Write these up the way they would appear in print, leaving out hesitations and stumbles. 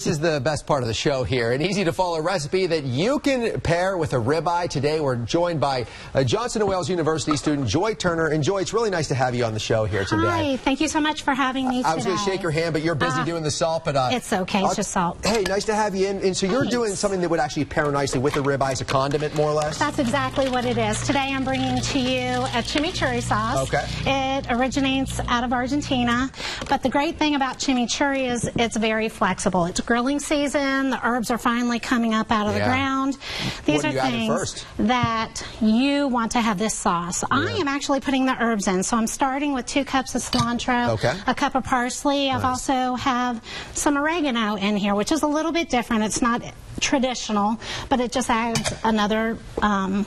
This is the best part of the show here, an easy-to-follow recipe that you can pair with a ribeye. Today we're joined by Johnson & Wales University student Joy Turner. And Joy, it's really nice to have you on the show here today. Hi, thank you so much for having me today. I was going to shake your hand, but you're busy doing the salt. But it's okay, it's just salt. Hey, nice to have you in. And so you're doing something that would actually pair nicely with a ribeye as a condiment, more or less? That's exactly what it is. Today I'm bringing to you a chimichurri sauce. Okay. It originates out of Argentina, but the great thing about chimichurri is it's very flexible. It's grilling season. The herbs are finally coming up out of the ground. These are things that you want to have this sauce. I am actually putting the herbs in, so I'm starting with 2 cups of cilantro, a cup of parsley. I've also have some oregano in here, which is a little bit different. It's not traditional, but it just adds another kind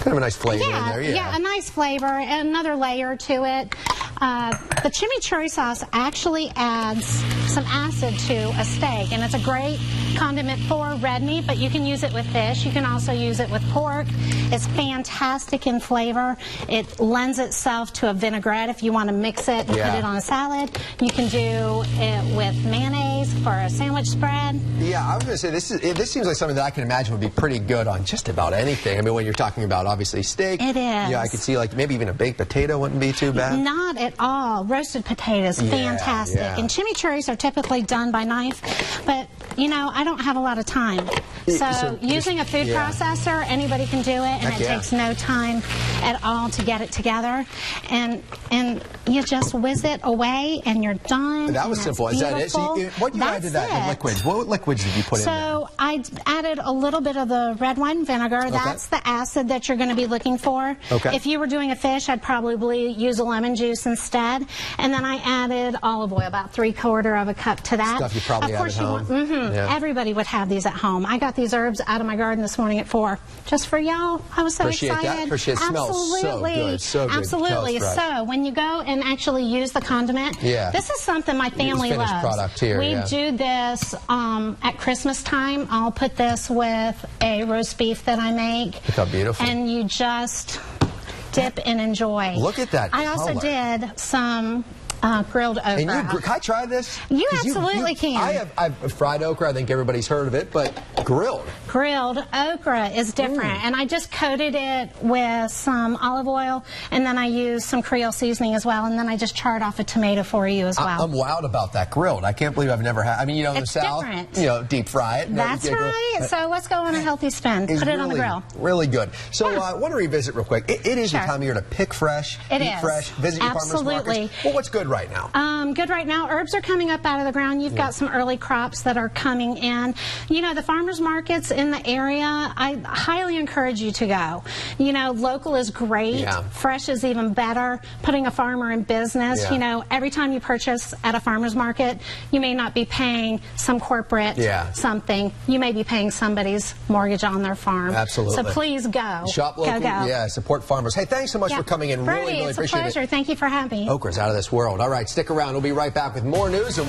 of a nice flavor in there. Yeah, a nice flavor and another layer to it. The chimichurri sauce actually adds some acid to a steak, and it's a great condiment for red meat, but you can use it with fish. You can also use it with pork. It's fantastic in flavor. It lends itself to a vinaigrette if you want to mix it and put it on a salad. You can do it with mayonnaise for a sandwich spread. Yeah, I was going to say, this seems like something that I can imagine would be pretty good on just about anything. I mean, when you're talking about, obviously, steak. It is. Yeah, I could see, like, maybe even a baked potato wouldn't be too bad. Not at all. Roasted potatoes, fantastic. And chimichurris are typically done by knife, but, you know, I don't have a lot of time. So using a food processor, anybody can do it, and it takes no time at all to get it together. And you just whiz it away, and you're done. That was simple. Is that it? So what you added to that? The liquids. What liquids did you put in there? So I added a little bit of the red wine vinegar. That's the acid that you're going to be looking for. If you were doing a fish, I'd probably use a lemon juice instead. And then I added olive oil, about 3/4 of a cup to that. Stuff you probably have at home. Everybody would have these at home. I got these herbs out of my garden this morning at 4, just for y'all. I was so excited. That. Appreciate it. Smells so good. So good. Absolutely. So when you go and actually use the condiment, this is something my family loves. Product here, we do this at Christmas time. I'll put this with a roast beef that I make. Look how beautiful. And you just dip and enjoy. Look at that I also did some grilled okra. And can I try this? You absolutely can. I've fried okra. I think everybody's heard of it, but grilled. Grilled okra is different, and I just coated it with some olive oil, and then I used some Creole seasoning as well, and then I just charred off a tomato for you as well. I'm wild about that grilled. I can't believe I've never had. I mean, you know, in the South, you know, deep fry it. That's right. So let's go on a healthy spin. Put it on the grill. Really good. So I want to revisit real quick. It is the time of year to pick fresh, eat fresh, visit your farmers markets. Well, what's good right now? Good right now. Herbs are coming up out of the ground. You've got some early crops that are coming in. You know, the farmers markets in the area, I highly encourage you to go. You know, local is great. Fresh is even better. Putting a farmer in business. You know, every time you purchase at a farmer's market, you may not be paying some corporate something. You may be paying somebody's mortgage on their farm. Absolutely. So please go. Shop local. Go. Support farmers. Hey, thanks so much for coming in. Really appreciate it. It's a pleasure. Thank you for having me. Okra's out of this world. All right, stick around. We'll be right back with more news and more.